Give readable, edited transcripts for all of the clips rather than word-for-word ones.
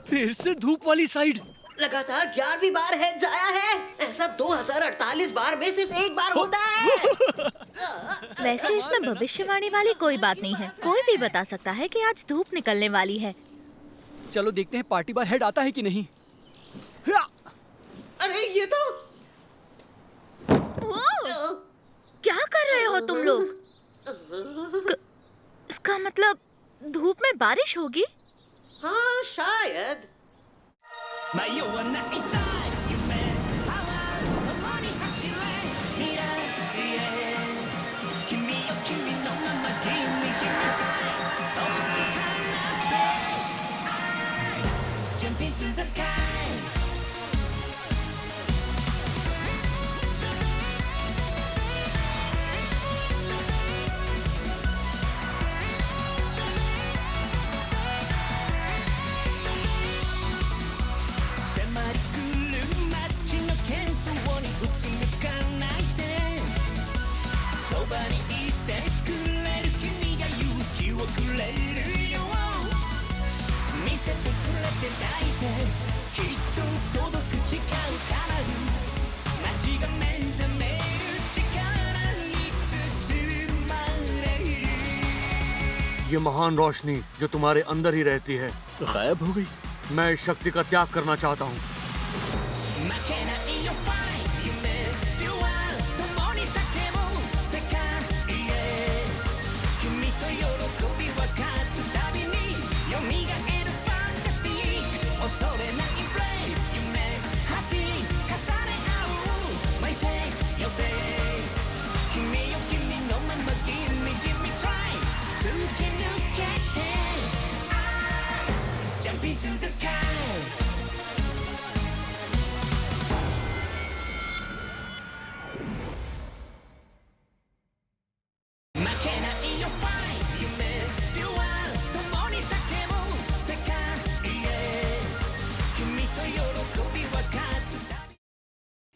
फिर से धूप वाली साइड। लगातार 11वीं बार हेड आया है। ऐसा 2048 बार में सिर्फ एक बार होता है। वैसे इसमें भविष्यवाणी वाली कोई बात नहीं है। कोई भी बता सकता है कि आज धूप निकलने वाली है। चलो देखते हैं पार्टी बार हेड आता है कि नहीं। अरे ये तो क्या कर रहे हो तुम लोग? इसका मतलब धूप में बारिश होगी? हाँ शायद। ये महान रोशनी जो तुम्हारे अंदर ही रहती है गायब हो गई। मैं इस शक्ति का त्याग करना चाहता हूँ।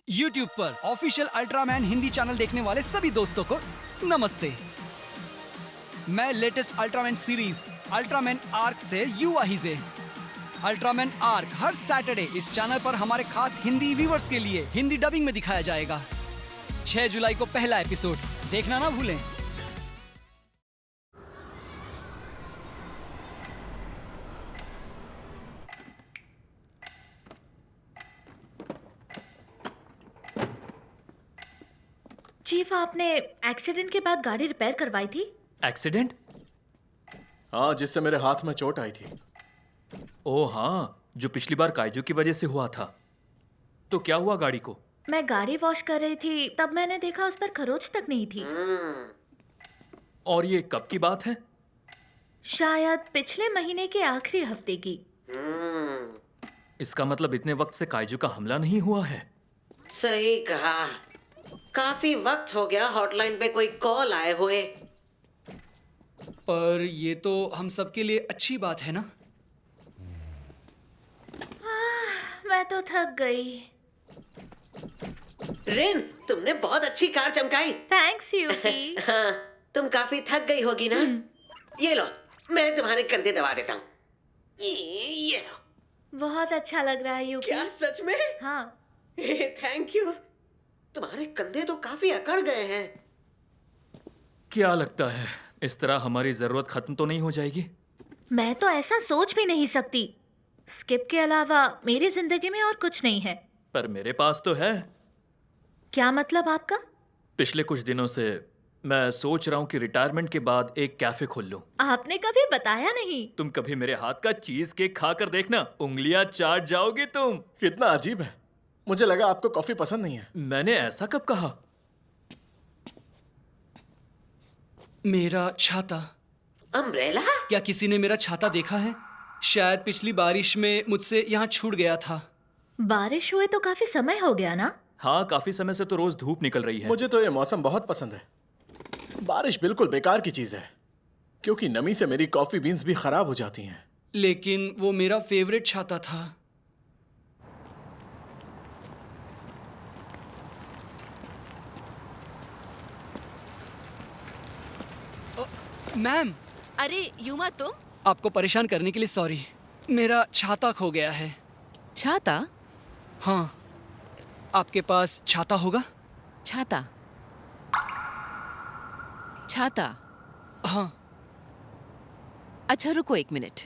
YouTube पर ऑफिशियल अल्ट्रामैन हिंदी चैनल देखने वाले सभी दोस्तों को नमस्ते। मैं latest Ultraman series Ultraman arc से युवा हिजे। अल्ट्रामैन आर्क हर सैटरडे इस चैनल पर हमारे खास हिंदी व्यूवर्स के लिए हिंदी डबिंग में दिखाया जाएगा। 6 जुलाई को पहला एपिसोड देखना ना भूलें। चीफ, आपने एक्सीडेंट के बाद गाड़ी रिपेयर करवाई थी? एक्सीडेंट? हाँ, जिससे मेरे हाथ में चोट आई थी। ओह हाँ, जो पिछली बार काइजू की वजह से हुआ था। तो क्या हुआ गाड़ी को? मैं गाड़ी वॉश कर रही थी, तब मैंने देखा उस पर खरोच तक नहीं थी। और ये कब की बात है? शायद पिछले महीने के आखिरी हफ्ते की। इसका मतलब इतने वक्त से काइजू का हमला नहीं हुआ है। सही कहा। काफी वक्त हो गया हॉटलाइन पे कोई कॉल आए हुए। पर ये तो हम सबके लिए अच्छी बात है ना। मैं तो थक गई। रिन, तुमने बहुत अच्छी कार चमकाई। थैंक्स यूकी। हाँ, तुम काफी थक गई होगी ना। ये लो, मैं तुम्हारे कंधे दबा देता हूँ। ये लो। बहुत अच्छा लग रहा है यूकी। क्या सच में? हाँ। Thank you. तुम्हारे कंधे तो काफी अकड़ गए हैं। क्या लगता है इस तरह हमारी जरूरत खत्म तो नहीं हो जाएगी? मैं तो ऐसा सोच भी नहीं सकती। स्किप के अलावा मेरी जिंदगी में और कुछ नहीं है। पर मेरे पास तो है। क्या मतलब आपका? पिछले कुछ दिनों से मैं सोच रहा हूँ कि रिटायरमेंट के बाद एक कैफे खोल लूं। आपने कभी बताया नहीं। तुम कभी मेरे हाथ का चीज केक खा कर देखना, उंगलियां चाट जाओगी तुम। कितना अजीब है। मुझे लगा आपको कॉफी पसंद नहीं है। मैंने ऐसा कब कहा? मेरा छाता। अम्ब्रेला? क्या किसी ने मेरा छाता देखा है? शायद पिछली बारिश में मुझसे यहाँ छूट गया था। बारिश हुए तो काफी समय हो गया ना। हाँ, काफी समय से तो रोज धूप निकल रही है। मुझे तो ये मौसम बहुत पसंद है। बारिश बिल्कुल बेकार की चीज है, क्योंकि नमी से मेरी कॉफी बीन्स भी खराब हो जाती हैं। लेकिन वो मेरा फेवरेट छाता था। मैम। अरे यूं मत तो, आपको परेशान करने के लिए सॉरी। मेरा छाता खो गया है। छाता? हाँ, आपके पास छाता होगा? छाता? छाता? हाँ। अच्छा रुको 1 मिनट।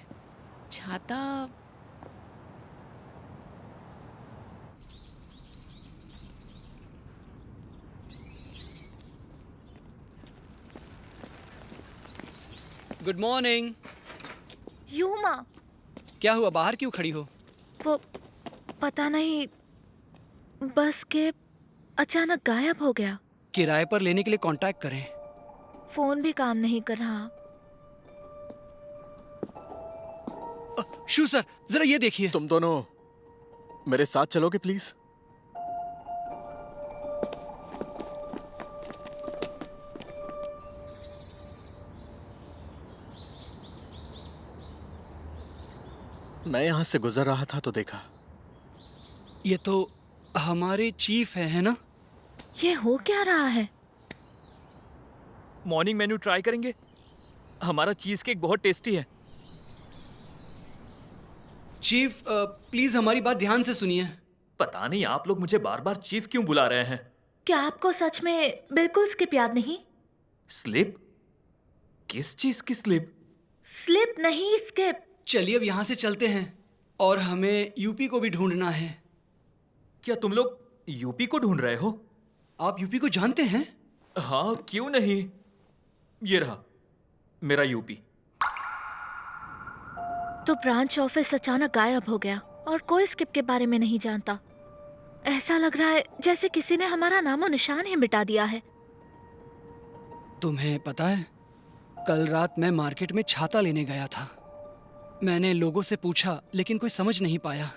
छाता? Good morning. यूमा, क्या हुआ, बाहर क्यों खड़ी हो? वो पता नहीं, बस के अचानक गायब हो गया। किराए पर लेने के लिए कांटेक्ट करें। फोन भी काम नहीं कर रहा। शू सर, जरा ये देखिए। तुम दोनों मेरे साथ चलोगे प्लीज? मैं यहां से गुजर रहा था तो देखा। ये तो हमारे चीफ है ना? ये हो क्या रहा है? मॉर्निंग मेन्यू ट्राई करेंगे? हमारा चीज केक बहुत टेस्टी है। चीफ, प्लीज हमारी बात ध्यान से सुनिए। पता नहीं आप लोग मुझे बार बार चीफ क्यों बुला रहे हैं। क्या आपको सच में बिल्कुल स्किप याद नहीं? स्लिप? किस चीज की स्लिप? स्लिप नहीं, स्किप। चलिए अब यहाँ से चलते हैं, और हमें यूपी को भी ढूंढना है। क्या तुम लोग यूपी को ढूंढ रहे हो? आप यूपी को जानते हैं? हाँ, क्यों नहीं। ये रहा मेरा यूपी। तो ब्रांच ऑफिस अचानक गायब हो गया और कोई स्किप के बारे में नहीं जानता। ऐसा लग रहा है जैसे किसी ने हमारा नामो निशान ही मिटा दिया है। तुम्हें पता है, कल रात मैं मार्केट में छाता लेने गया था। मैंने लोगों से पूछा लेकिन कोई समझ नहीं पाया।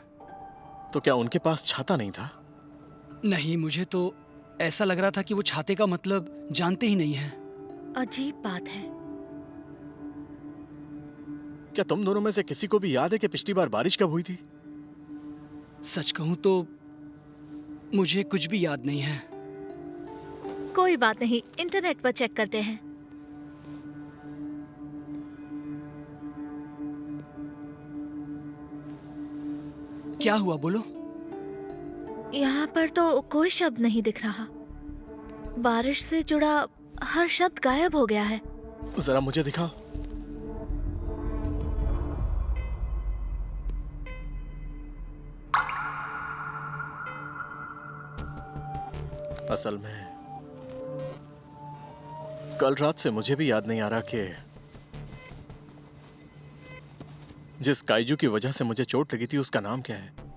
तो क्या उनके पास छाता नहीं था? नहीं, मुझे तो ऐसा लग रहा था कि वो छाते का मतलब जानते ही नहीं हैं। अजीब बात है। क्या तुम दोनों में से किसी को भी याद है कि पिछली बार बारिश कब हुई थी? सच कहूं तो मुझे कुछ भी याद नहीं है। कोई बात नहीं, इंटरनेट पर चेक करते हैं। क्या हुआ, बोलो। यहाँ पर तो कोई शब्द नहीं दिख रहा। बारिश से जुड़ा हर शब्द गायब हो गया है। जरा मुझे दिखाओ। असल में कल रात से मुझे भी याद नहीं आ रहा कि जिस काइजू की वजह से मुझे चोट लगी थी उसका नाम क्या है।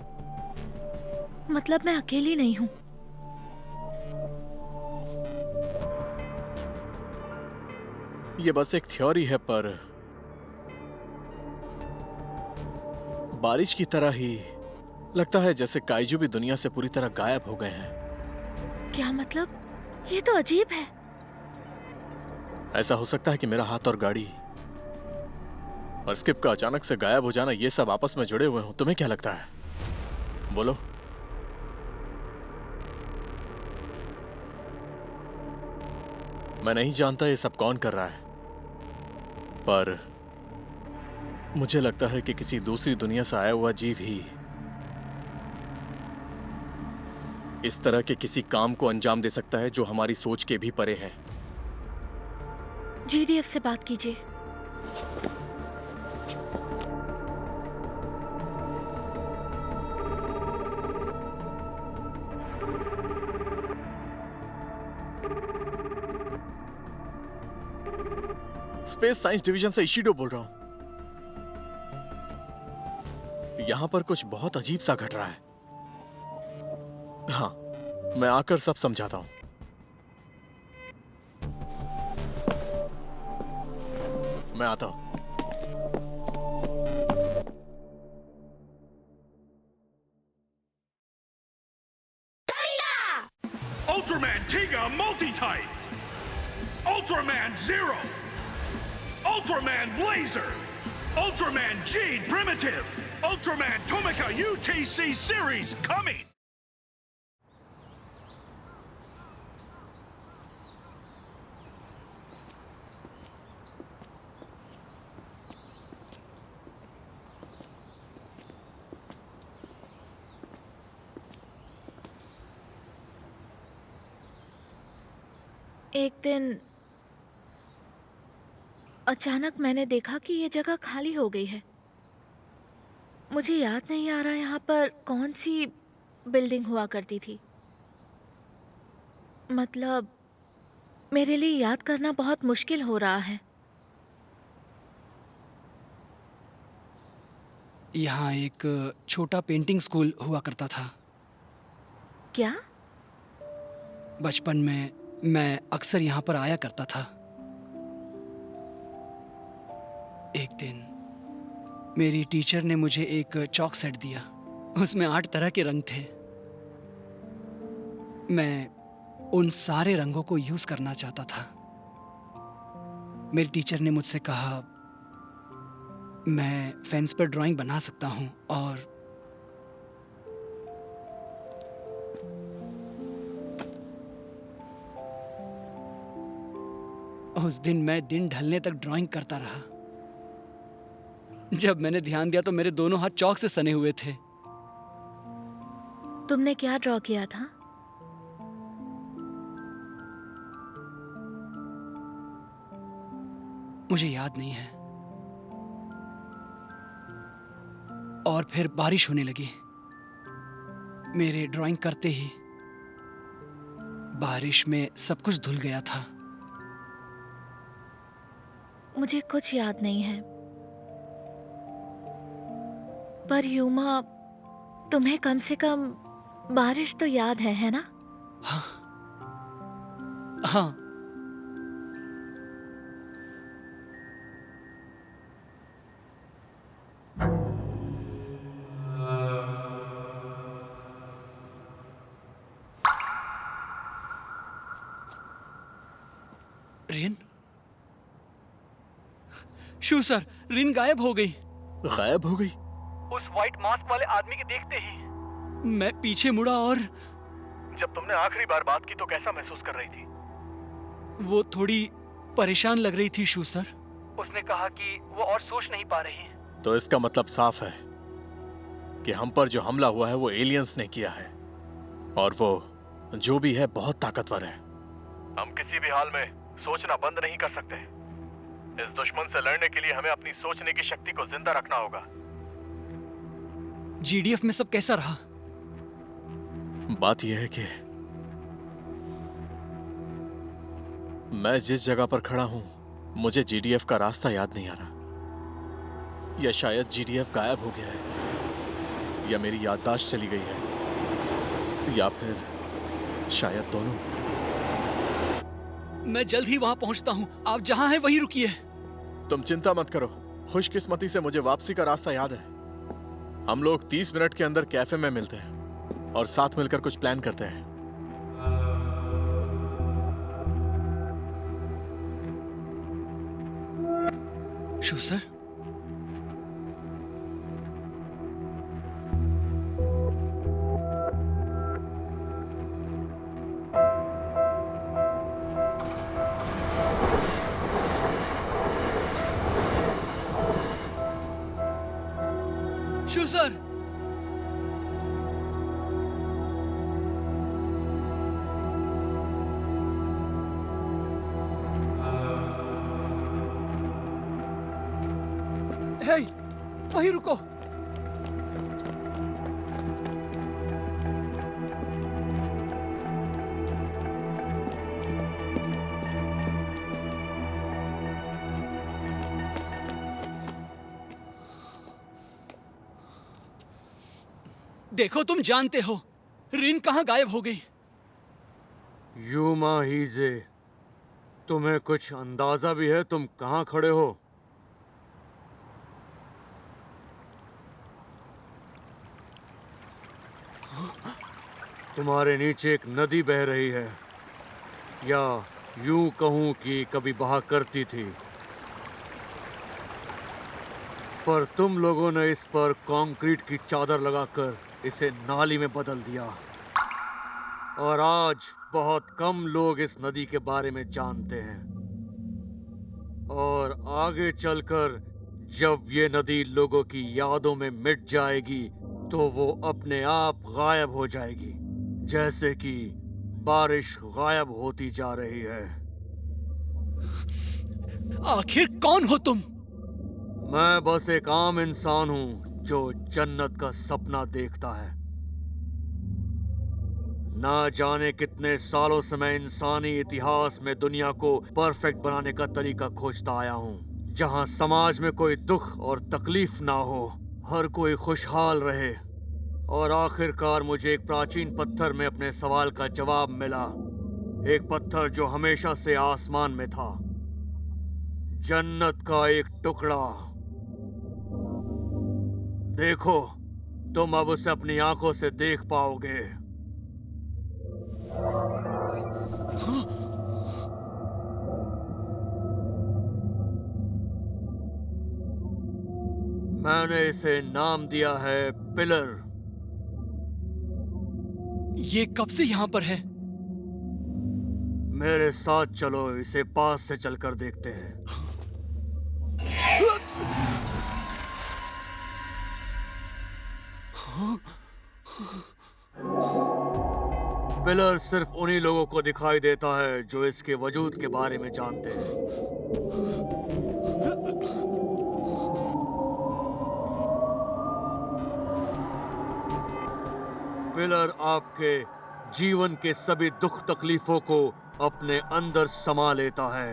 मतलब मैं अकेली नहीं हूँ। ये बस एक थ्योरी है, पर बारिश की तरह ही लगता है जैसे काइजू भी दुनिया से पूरी तरह गायब हो गए हैं। क्या मतलब? ये तो अजीब है। ऐसा हो सकता है कि मेरा हाथ और गाड़ी और स्किप का अचानक से गायब हो जाना, ये सब आपस में जुड़े हुए हों। तुम्हें क्या लगता है? बोलो। मैं नहीं जानता ये सब कौन कर रहा है, पर मुझे लगता है कि किसी दूसरी दुनिया से आया हुआ जीव ही इस तरह के किसी काम को अंजाम दे सकता है जो हमारी सोच के भी परे है। जीडीएफ से बात कीजिए। स्पेस साइंस डिवीजन से इशिडो बोल रहा हूं। यहां पर कुछ बहुत अजीब सा घट रहा है। हाँ, मैं आकर सब समझाता हूं। मैं आता हूं। Ultraman Tiga Multi-Type! Ultraman Zero! Ultraman Blazer! Ultraman G Primitive! Ultraman Tomica UTC Series coming! एक दिन अचानक मैंने देखा कि ये जगह खाली हो गई है। मुझे याद नहीं आ रहा यहाँ पर कौन सी बिल्डिंग हुआ करती थी। मतलब मेरे लिए याद करना बहुत मुश्किल हो रहा है। यहाँ एक छोटा पेंटिंग स्कूल हुआ करता था। क्या? बचपन में मैं अक्सर यहाँ पर आया करता था। एक दिन मेरी टीचर ने मुझे एक चॉक सेट दिया। उसमें 8 तरह के रंग थे। मैं उन सारे रंगों को यूज करना चाहता था। मेरी टीचर ने मुझसे कहा मैं फेंस पर ड्राइंग बना सकता हूं और उस दिन मैं दिन ढलने तक ड्राइंग करता रहा। जब मैंने ध्यान दिया तो मेरे दोनों हाथ चॉक से सने हुए थे। तुमने क्या ड्रॉ किया था? मुझे याद नहीं है। और फिर बारिश होने लगी। मेरे ड्राइंग करते ही बारिश में सब कुछ धुल गया था। मुझे कुछ याद नहीं है। पर यूमा, तुम्हें कम से कम बारिश तो याद है ना? हाँ। रिन? शू सर, रिन गायब हो गई। गायब हो गई? उस व्हाइट मास्क वाले आदमी के देखते ही मैं पीछे मुड़ा और जब तुमने आखिरी बार बात की तो कैसा महसूस कर रही थी? वो थोड़ी परेशान लग रही थी शू सर। उसने कहा कि वो और सोच नहीं पा रही है। तो इसका मतलब साफ है कि हम पर जो हमला हुआ है वो एलियंस ने किया है, और वो जो भी है बहुत ताकतवर है। हम किसी भी हाल में सोचना बंद नहीं कर सकते। इस दुश्मन से लड़ने के लिए हमें अपनी सोचने की शक्ति को जिंदा रखना होगा। जीडीएफ में सब कैसा रहा? बात यह है कि मैं जिस जगह पर खड़ा हूं मुझे जीडीएफ का रास्ता याद नहीं आ रहा। या शायद जीडीएफ गायब हो गया है, या मेरी याददाश्त चली गई है, या फिर शायद दोनों। मैं जल्द ही वहां पहुंचता हूं। आप जहां हैं वहीं रुकिए। तुम चिंता मत करो, खुशकिस्मती से मुझे वापसी का रास्ता याद है। हम लोग 30 मिनट के अंदर कैफे में मिलते हैं और साथ मिलकर कुछ प्लान करते हैं। शू सर? शू सर? हे, वहीं रुको। देखो, तुम जानते हो रिन कहाँ गायब हो गई। यूमा हीजे, तुम्हें कुछ अंदाजा भी है तुम कहाँ खड़े हो? तुम्हारे नीचे एक नदी बह रही है, या यूं कहूं कि कभी बहा करती थी, पर तुम लोगों ने इस पर कंक्रीट की चादर लगाकर इसे नाली में बदल दिया। और आज बहुत कम लोग इस नदी के बारे में जानते हैं, और आगे चलकर जब ये नदी लोगों की यादों में मिट जाएगी तो वो अपने आप गायब हो जाएगी, जैसे कि बारिश गायब होती जा रही है। आखिर कौन हो तुम? मैं बस एक आम इंसान हूं जो जन्नत का सपना देखता है। ना जाने कितने सालों से मैं इंसानी इतिहास में दुनिया को परफेक्ट बनाने का तरीका खोजता आया हूं, जहां समाज में कोई दुख और तकलीफ ना हो, हर कोई खुशहाल रहे। और आखिरकार मुझे एक प्राचीन पत्थर में अपने सवाल का जवाब मिला। एक पत्थर जो हमेशा से आसमान में था, जन्नत का एक टुकड़ा। देखो, तुम अब उसे अपनी आंखों से देख पाओगे। मैंने इसे नाम दिया है पिलर। ये कब से यहाँ पर है? मेरे साथ चलो, इसे पास से चलकर देखते हैं। पिलर सिर्फ उन्हीं लोगों को दिखाई देता है जो इसके वजूद के बारे में जानते हैं। पिलर आपके जीवन के सभी दुख तकलीफों को अपने अंदर समा लेता है।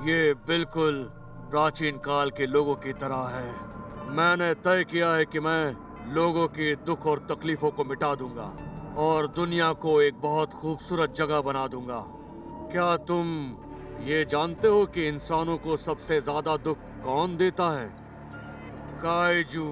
ये बिल्कुल प्राचीन काल के लोगों की तरह है। मैंने तय किया है कि मैं लोगों की दुख और तकलीफों को मिटा दूंगा और दुनिया को एक बहुत खूबसूरत जगह बना दूंगा। क्या तुम ये जानते हो कि इंसानों को सबसे ज्यादा दुख कौन देता है? काइजू।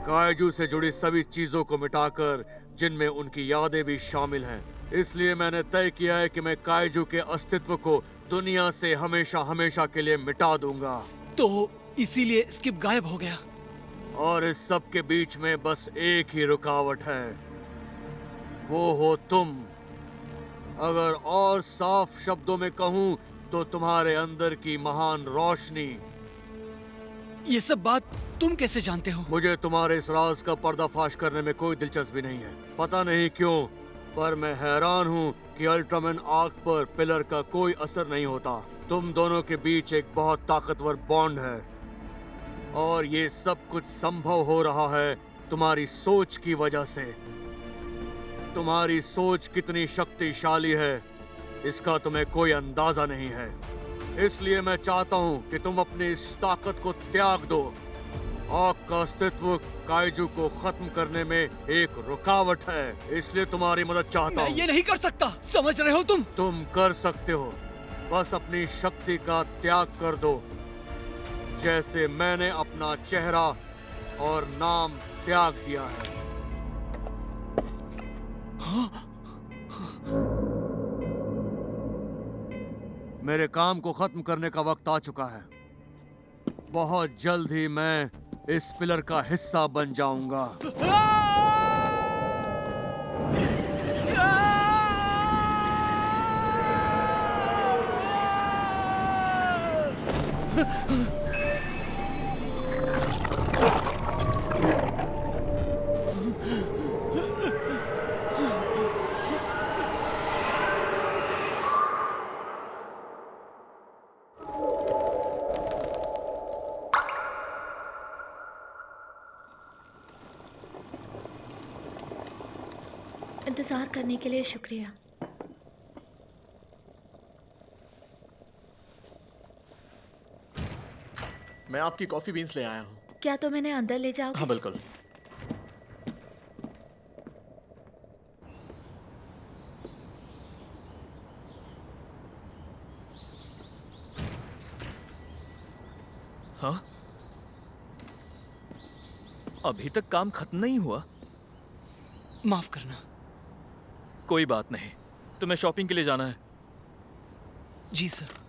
काइजू से जुड़ी सभी चीजों को मिटाकर, जिनमें उनकी यादें भी शामिल हैं। इसलिए मैंने तय किया है कि मैं काइजू के अस्तित्व को दुनिया से हमेशा हमेशा के लिए मिटा दूंगा। तो इसीलिए स्किप गायब हो गया। और इस सब के बीच में बस एक ही रुकावट है, वो हो तुम। अगर और साफ शब्दों में कहूं तो तुम्हारे अंदर की महान रोशनी। ये सब बात तुम कैसे जानते हो? मुझे तुम्हारे इस राज का पर्दाफाश करने में कोई दिलचस्पी नहीं है। पता नहीं क्यों, पर मैं हैरान हूँ कि अल्ट्रामैन आर्क पर पिलर का कोई असर नहीं होता। तुम दोनों के बीच एक बहुत ताकतवर बॉन्ड है, और ये सब कुछ संभव हो रहा है तुम्हारी सोच की वजह से। तुम्हारी सोच कितनी शक्तिशाली है, इसका तुम्हें कोई अंदाजा नहीं है। इसलिए मैं चाहता हूं कि तुम अपनी इस ताकत को त्याग दो। आग का अस्तित्व काइजू को खत्म करने में एक रुकावट है, इसलिए तुम्हारी मदद चाहता मैं हूं। ये नहीं कर सकता, समझ रहे हो तुम? तुम कर सकते हो, बस अपनी शक्ति का त्याग कर दो, जैसे मैंने अपना चेहरा और नाम त्याग दिया है। मेरे काम को खत्म करने का वक्त आ चुका है। बहुत जल्द ही मैं इस पिलर का हिस्सा बन जाऊंगा। इंतजार करने के लिए शुक्रिया। मैं आपकी कॉफी बीन्स ले आया हूँ। क्या तुम इन्हें अंदर ले जाओगे? हाँ बिल्कुल। हाँ, अभी तक काम खत्म नहीं हुआ? माफ करना। कोई बात नहीं, तुम्हें शॉपिंग के लिए जाना है? जी sir.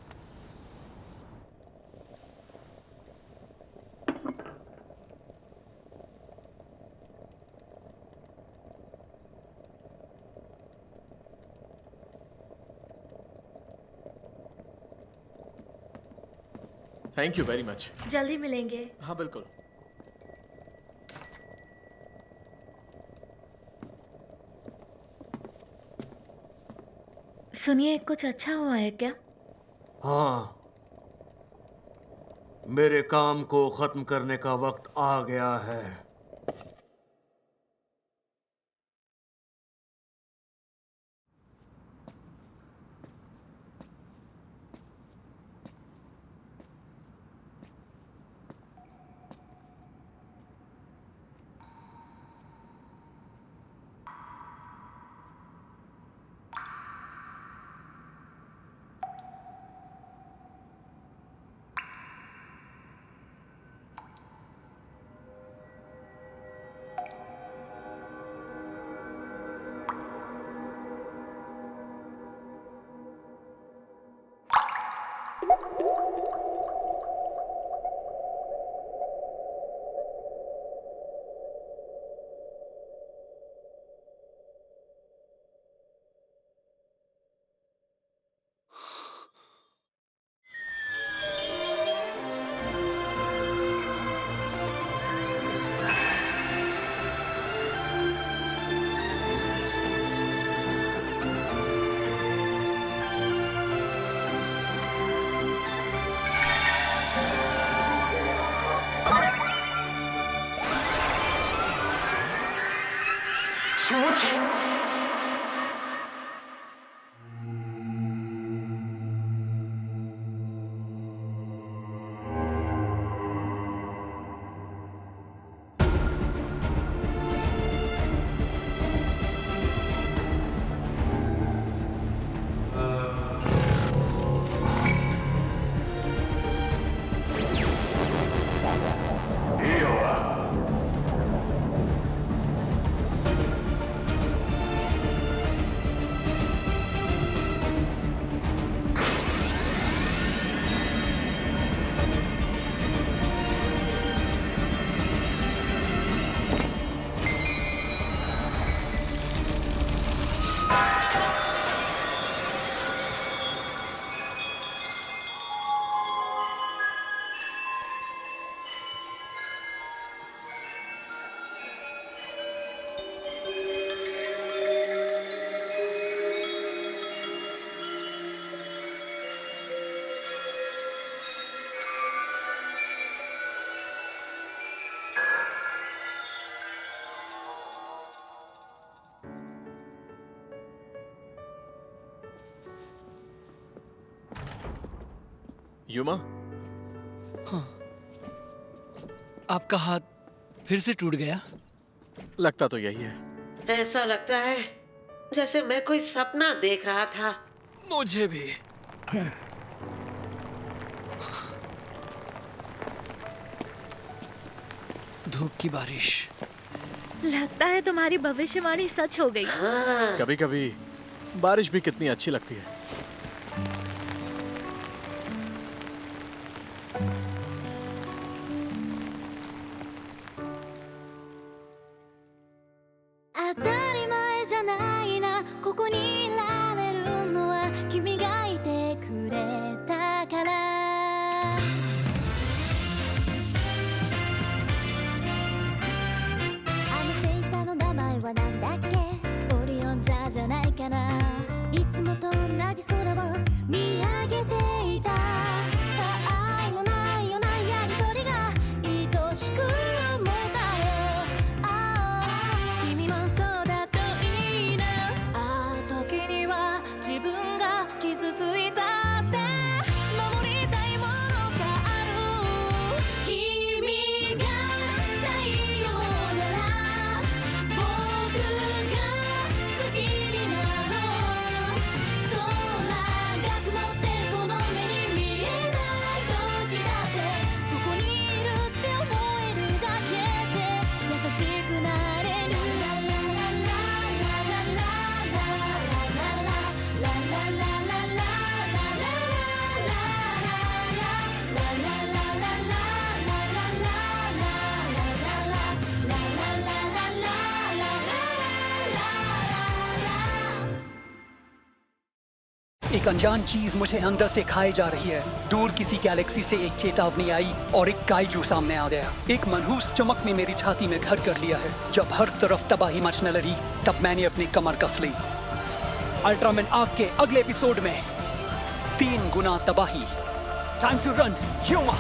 Thank you very much. जल्दी मिलेंगे। हाँ बिल्कुल। सुनिए, कुछ अच्छा हुआ है क्या? हाँ, मेरे काम को खत्म करने का वक्त आ गया है। युमा, आपका हाथ फिर से टूट गया? लगता तो यही है। ऐसा लगता है जैसे मैं कोई सपना देख रहा था। मुझे भी। धूप की बारिश। लगता है तुम्हारी भविष्यवाणी सच हो गई। कभी कभी बारिश भी कितनी अच्छी लगती है। एक अनजान चीज मुझे अंदर से खाए जा रही है। दूर किसी गैलेक्सी से एक चेतावनी आई और एक काइजू सामने आ गया। एक मनहूस चमक ने मेरी छाती में घर कर लिया है। जब हर तरफ तबाही मचने लगी तब मैंने अपनी कमर कस ली। अल्ट्रामैन आर्क के अगले एपिसोड में 3 गुना तबाही। Time to run Huma.